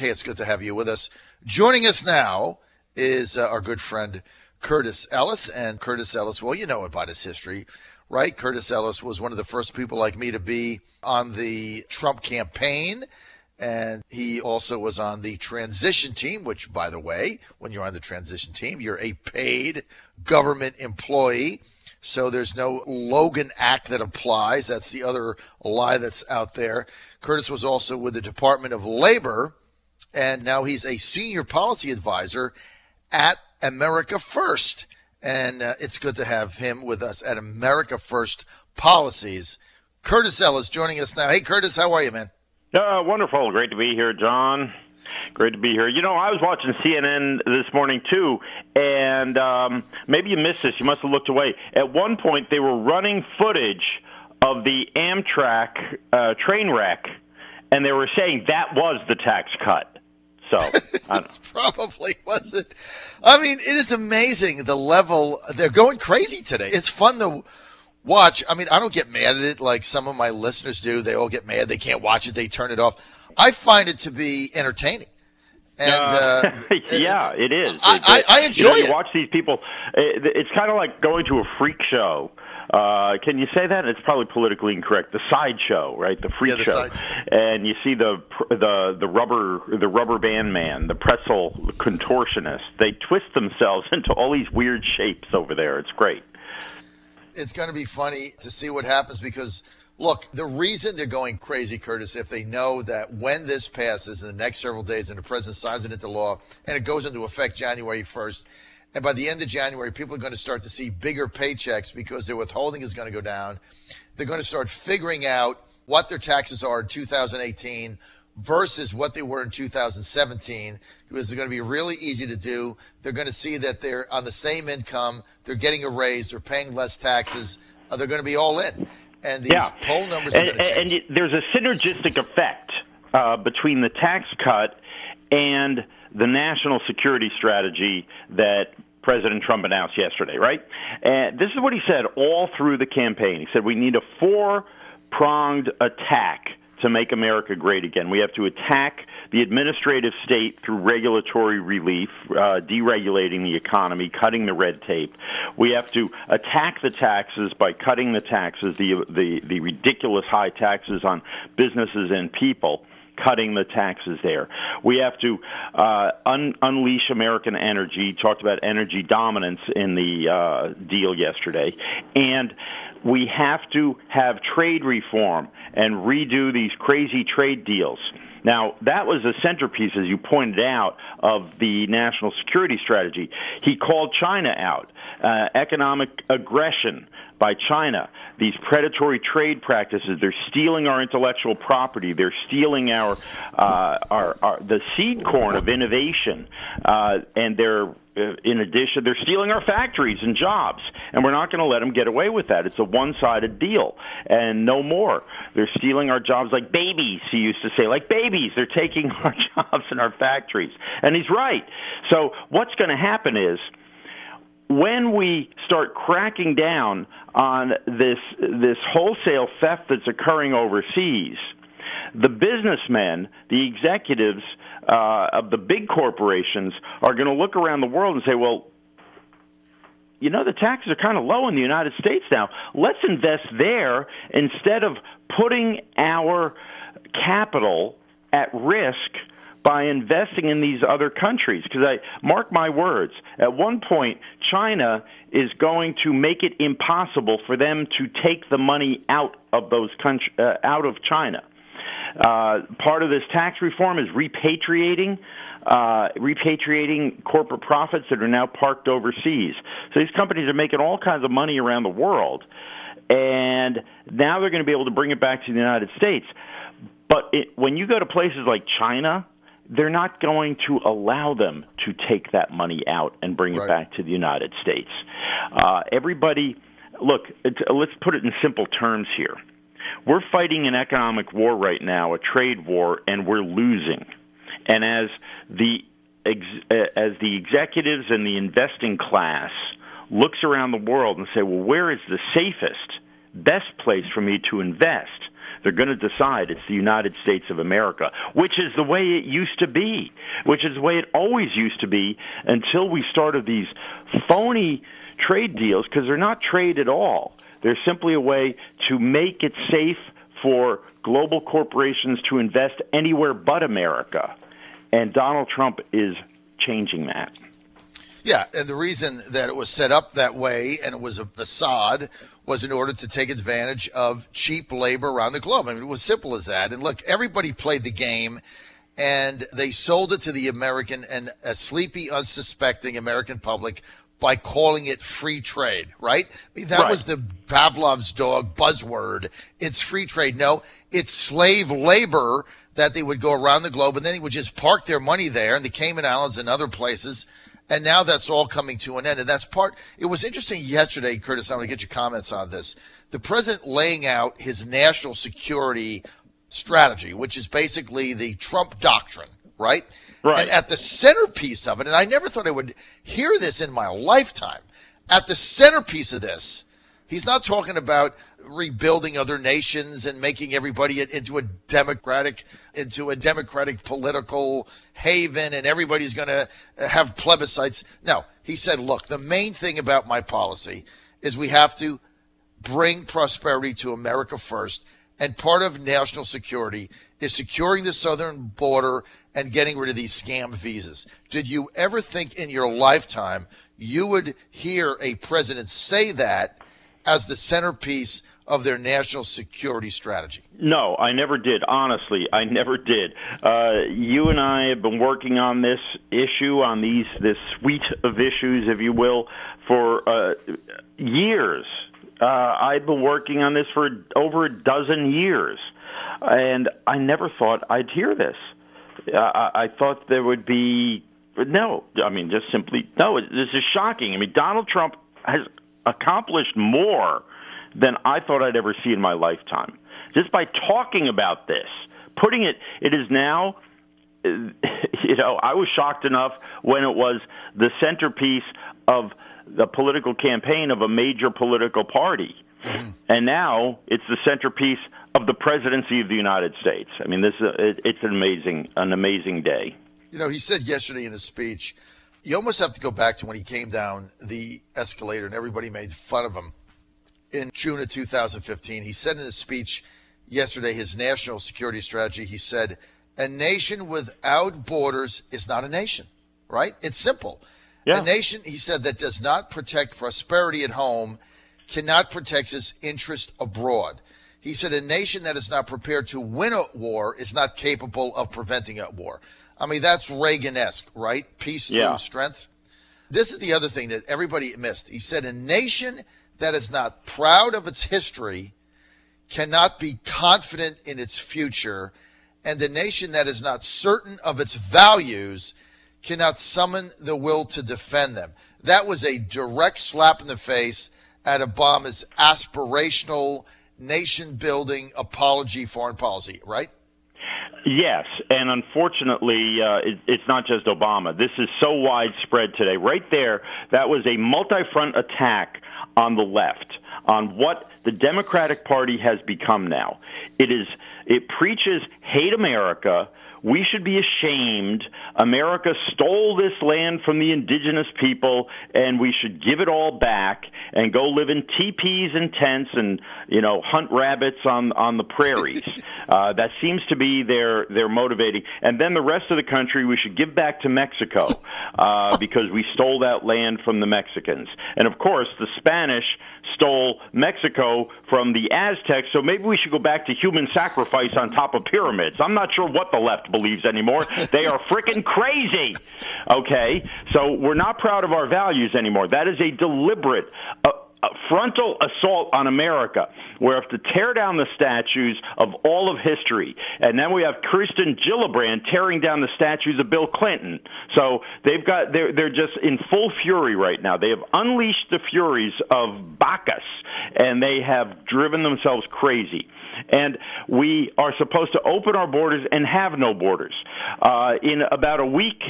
Hey, it's good to have you with us. Joining us now is our good friend Curtis Ellis. And Curtis Ellis, well, you know about his history, right? Curtis Ellis was one of the first people like me to be on the Trump campaign. And he also was on the transition team, which, by the way, when you're on the transition team, you're a paid government employee. So there's no Logan Act that applies. That's the other lie that's out there. Curtis was also with the Department of Labor, and now he's a senior policy advisor at America First. And it's good to have him with us at America First Policies. Curtis Ellis joining us now. Hey, Curtis, how are you, man? Wonderful. Great to be here, John. Great to be here. You know, I was watching CNN this morning, too, and maybe you missed this. You must have looked away. At one point, they were running footage of the Amtrak train wreck, and they were saying that was the tax cut. So it's probably wasn't. I mean, it is amazing the level. They're going crazy today. It's fun to watch. I mean, I don't get mad at it like some of my listeners do. They all get mad. They can't watch it. They turn it off. I find it to be entertaining. And yeah, it is. I enjoy it. You watch these people. It's kind of like going to a freak show. Can you say that? It's probably politically incorrect. The sideshow, right? The freak show. And you see the rubber band man, the pretzel contortionist. They twist themselves into all these weird shapes over there. It's great. It's going to be funny to see what happens because, look, the reason they're going crazy, Curtis, if they know that when this passes in the next several days and the president signs it into law and it goes into effect January 1st, and by the end of January, people are going to start to see bigger paychecks because their withholding is going to go down. They're going to start figuring out what their taxes are in 2018 versus what they were in 2017 because they're going to be really easy to do. They're going to see that they're on the same income. They're getting a raise. They're paying less taxes. They're going to be all in. And these poll numbers are going to change. And there's a synergistic effect between the tax cut and the national security strategy that President Trump announced yesterday, right? And this is what he said all through the campaign. He said we need a four-pronged attack to make America great again. We have to attack the administrative state through regulatory relief, deregulating the economy, cutting the red tape. We have to attack the taxes by cutting the taxes, the ridiculous high taxes on businesses and people, cutting the taxes there. We have to unleash American energy, talked about energy dominance in the deal yesterday, and we have to have trade reform and redo these crazy trade deals. Now, that was a centerpiece, as you pointed out, of the national security strategy. He called China out, economic aggression by China, these predatory trade practices. They're stealing our intellectual property. They're stealing the seed corn of innovation, and they're in addition, they're stealing our factories and jobs, and we're not going to let them get away with that. It's a one-sided deal, and no more. They're stealing our jobs like babies, he used to say, like babies. They're taking our jobs and our factories, and he's right. So what's going to happen is when we start cracking down on this wholesale theft that's occurring overseas, the businessmen, the executives of the big corporations are going to look around the world and say, well, you know, the taxes are kind of low in the United States now. Let's invest there instead of putting our capital at risk by investing in these other countries. Because mark my words, at one point, China is going to make it impossible for them to take the money out of out of China. Part of this tax reform is repatriating corporate profits that are now parked overseas. So these companies are making all kinds of money around the world, and now they're going to be able to bring it back to the United States. But when you go to places like China, they're not going to allow them to take that money out and bring it back to the United States. Everybody, look, let's put it in simple terms here. We're fighting an economic war right now, a trade war, and we're losing. And as the executives and the investing class looks around the world and say, well, where is the safest, best place for me to invest? they're going to decide it's the United States of America, which is the way it used to be, which is the way it always used to be until we started these phony trade deals, because they're not trade at all. They're simply a way to make it safe for global corporations to invest anywhere but America. And Donald Trump is changing that. Yeah, and the reason that it was set up that way and it was a facade was in order to take advantage of cheap labor around the globe. I mean, it was simple as that. And look, everybody played the game, and they sold it to the American and a sleepy, unsuspecting American public by calling it free trade, right? I mean, that was the Pavlov's dog buzzword. It's free trade. No, it's slave labor that they would go around the globe, and then they would just park their money there in the Cayman Islands and other places. And now that's all coming to an end. And that's part. It was interesting yesterday, Curtis, I'm going to get your comments on this. The president laying out his national security strategy, which is basically the Trump doctrine, right? Right. And at the centerpiece of it, and I never thought I would hear this in my lifetime, at the centerpiece of this, he's not talking about rebuilding other nations and making everybody into a democratic political haven, and everybody's going to have plebiscites. No, he said, look, the main thing about my policy is we have to bring prosperity to America first, and part of national security is securing the southern border and getting rid of these scam visas. Did you ever think in your lifetime you would hear a president say that as the centerpiece of their national security strategy? No, I never did. Honestly, I never did. You and I have been working on this issue, on this suite of issues, if you will, for years. I've been working on this for over a dozen years, and I never thought I'd hear this. I thought there would be no. I mean, just simply no. This is shocking. I mean, Donald Trump has accomplished more than I thought I'd ever see in my lifetime. Just by talking about this, putting it is now, I was shocked enough when it was the centerpiece of the political campaign of a major political party. Mm-hmm. And now it's the centerpiece of the presidency of the United States. I mean, it's an amazing day. He said yesterday in his speech, you almost have to go back to when he came down the escalator and everybody made fun of him in June of 2015. He said in his speech yesterday, his national security strategy, he said, a nation without borders is not a nation, right? It's simple. Yeah. A nation, he said, that does not protect prosperity at home cannot protect its interest abroad. He said a nation that is not prepared to win a war is not capable of preventing a war. I mean, that's Reagan-esque, right? Peace through strength. This is the other thing that everybody missed. He said a nation that is not proud of its history cannot be confident in its future, and the nation that is not certain of its values cannot summon the will to defend them. That was a direct slap in the face at Obama's aspirational nation-building apology foreign policy, right? Yes, and unfortunately, it's not just Obama. This is so widespread today. Right there, that was a multi-front attack on the left, on what the Democratic Party has become now. It preaches hate America. We should be ashamed. America stole this land from the indigenous people, and we should give it all back and go live in teepees and tents and, hunt rabbits on the prairies. That seems to be their motivating. And then the rest of the country we should give back to Mexico because we stole that land from the Mexicans. And, of course, the Spanish stole Mexico from the Aztecs, so maybe we should go back to human sacrifice on top of pyramids. I'm not sure what the left believes anymore. They are freaking crazy. Okay? So we're not proud of our values anymore. That is a deliberate frontal assault on America. We have to tear down the statues of all of history. And then we have Kirsten Gillibrand tearing down the statues of Bill Clinton. So they're just in full fury right now. They have unleashed the furies of Bacchus, and they have driven themselves crazy. And we are supposed to open our borders and have no borders. In about a week,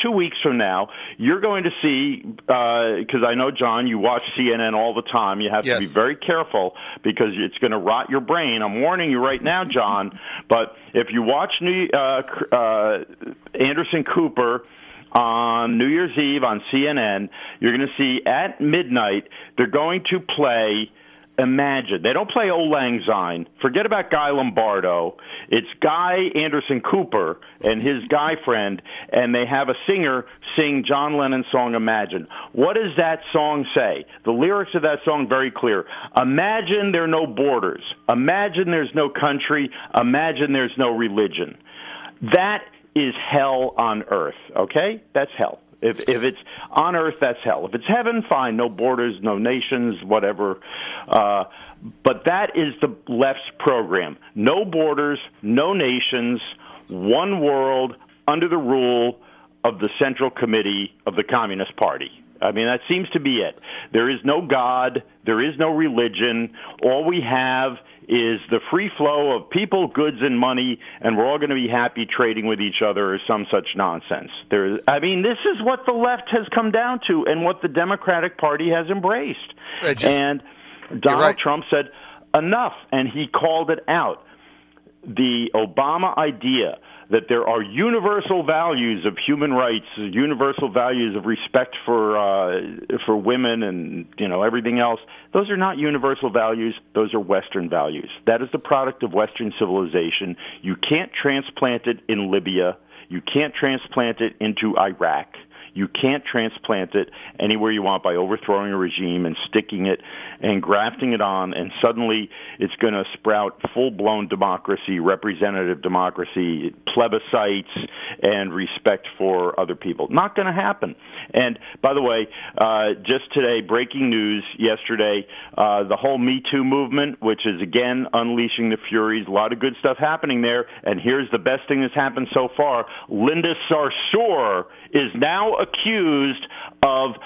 2 weeks from now, you're going to see, because I know, John, you watch CNN all the time. You have to be very careful because it's going to rot your brain. I'm warning you right now, John. But if you watch Anderson Cooper on New Year's Eve on CNN, you're going to see at midnight they're going to play Imagine. They don't play Old Lang Syne. Forget about Guy Lombardo. It's Guy Anderson Cooper and his guy friend, and they have a singer sing John Lennon's song Imagine. What does that song say? The lyrics of that song very clear. Imagine there are no borders. Imagine there's no country. Imagine there's no religion. That is hell on earth, okay? That's hell. If it's on earth, that's hell. If it's heaven, fine, no borders, no nations, whatever. But that is the left's program. No borders, no nations, one world under the rule of the Central Committee of the Communist Party. I mean, that seems to be it. There is no God. There is no religion. All we have is the free flow of people, goods, and money, and we're all going to be happy trading with each other or some such nonsense. This is what the left has come down to and what the Democratic Party has embraced. And Donald Trump said, enough, and he called it out. The Obama idea that there are universal values of human rights, universal values of respect for women and everything else. Those are not universal values. Those are Western values. That is the product of Western civilization. You can't transplant it in Libya. You can't transplant it into Iraq. You can't transplant it anywhere you want by overthrowing a regime and sticking it and grafting it on, and suddenly it's going to sprout full-blown democracy, representative democracy, plebiscites, and respect for other people. Not going to happen. And, by the way, just today, breaking news yesterday, the whole Me Too movement, which is, again, unleashing the furies, a lot of good stuff happening there, and here's the best thing that's happened so far. Linda Sarsour is now accused of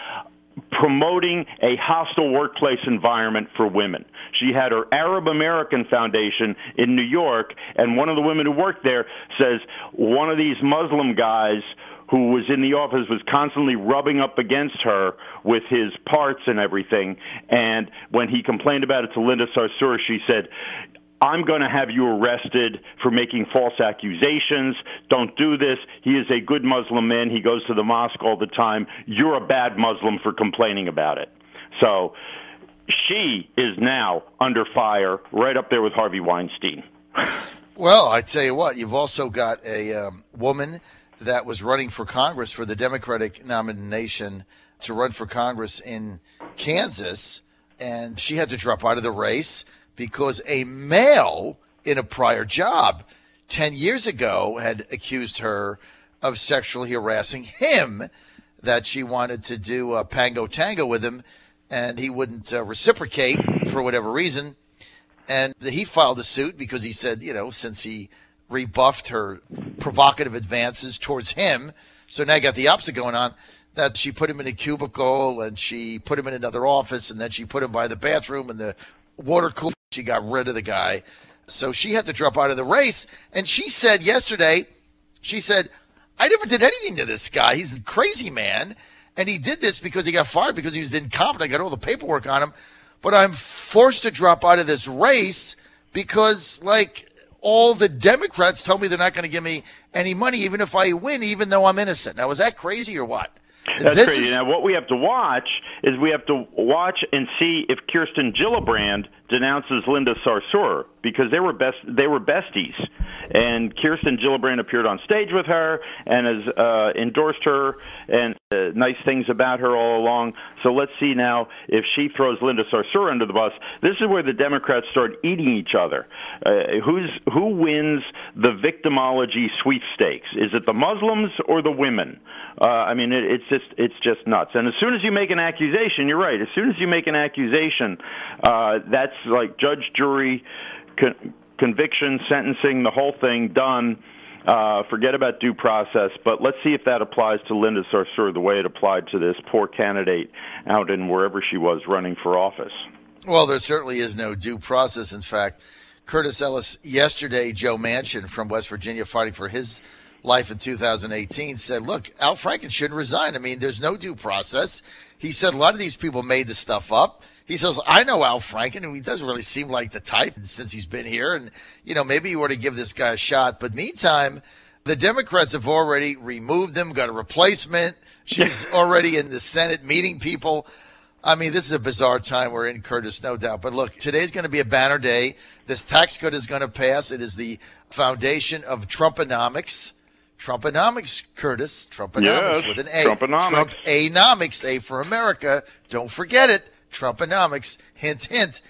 promoting a hostile workplace environment for women. She had her Arab American Foundation in New York, and one of the women who worked there says one of these Muslim guys who was in the office was constantly rubbing up against her with his parts and everything, and when he complained about it to Linda Sarsour, she said, I'm going to have you arrested for making false accusations. Don't do this. He is a good Muslim man. He goes to the mosque all the time. You're a bad Muslim for complaining about it. So she is now under fire, right up there with Harvey Weinstein. Well, I tell you what, you've also got a woman that was running for Congress for the Democratic nomination to run for Congress in Kansas, and she had to drop out of the race because a male in a prior job 10 years ago had accused her of sexually harassing him, that she wanted to do a pango tango with him, and he wouldn't reciprocate for whatever reason. And he filed a suit because he said, since he rebuffed her provocative advances towards him, so now you got the opposite going on, that she put him in a cubicle and she put him in another office and then she put him by the bathroom and the water cooler. She got rid of the guy. So she had to drop out of the race. And she said yesterday, I never did anything to this guy. He's a crazy man. And he did this because he got fired because he was incompetent. I got all the paperwork on him. But I'm forced to drop out of this race because, all the Democrats told me they're not going to give me any money even if I win, even though I'm innocent. Now, is that crazy or what? That's crazy. Now, what we have to watch is and see if Kirsten Gillibrand denounces Linda Sarsour, because they were besties, and Kirsten Gillibrand appeared on stage with her and has endorsed her and nice things about her all along. So let's see now if she throws Linda Sarsour under the bus. This is where the Democrats start eating each other. Who wins the victimology sweepstakes? Is it the Muslims or the women? It's just nuts. And as soon as you make an accusation, you're right. As soon as you make an accusation, that's like judge, jury, conviction, sentencing, the whole thing done. Forget about due process. But let's see if that applies to Linda Sarsour the way it applied to this poor candidate out in wherever she was running for office. Well, there certainly is no due process. In fact, Curtis Ellis yesterday. Joe Manchin from West Virginia, fighting for his life in 2018, said, look, Al Franken shouldn't resign. I mean, there's no due process. He said a lot of these people made the stuff up. He says, I know Al Franken, and he doesn't really seem like the type since he's been here. And, maybe you ought to give this guy a shot. But meantime, the Democrats have already removed him, got a replacement. She's already in the Senate meeting people. I mean, this is a bizarre time we're in, Curtis, no doubt. But look, today's going to be a banner day. This tax cut is going to pass. It is the foundation of Trumponomics. Trumponomics, Curtis. Trumponomics with an A. Trumponomics. Trump-anomics, A for America. Don't forget it. Trumponomics. Hint, hint.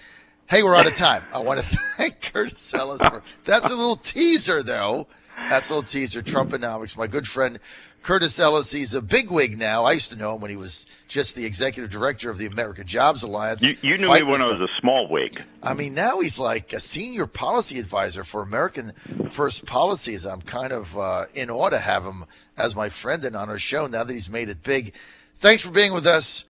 Hey, we're out of time. I want to thank Curtis Ellis for that's a little teaser, though. That's a little teaser. Trumponomics. My good friend Curtis Ellis, he's a bigwig now. I used to know him when he was just the executive director of the American Jobs Alliance. You knew me when I was a small wig. I mean, now he's like a senior policy advisor for American First Policies. I'm kind of in awe to have him as my friend and on our show now that he's made it big. Thanks for being with us,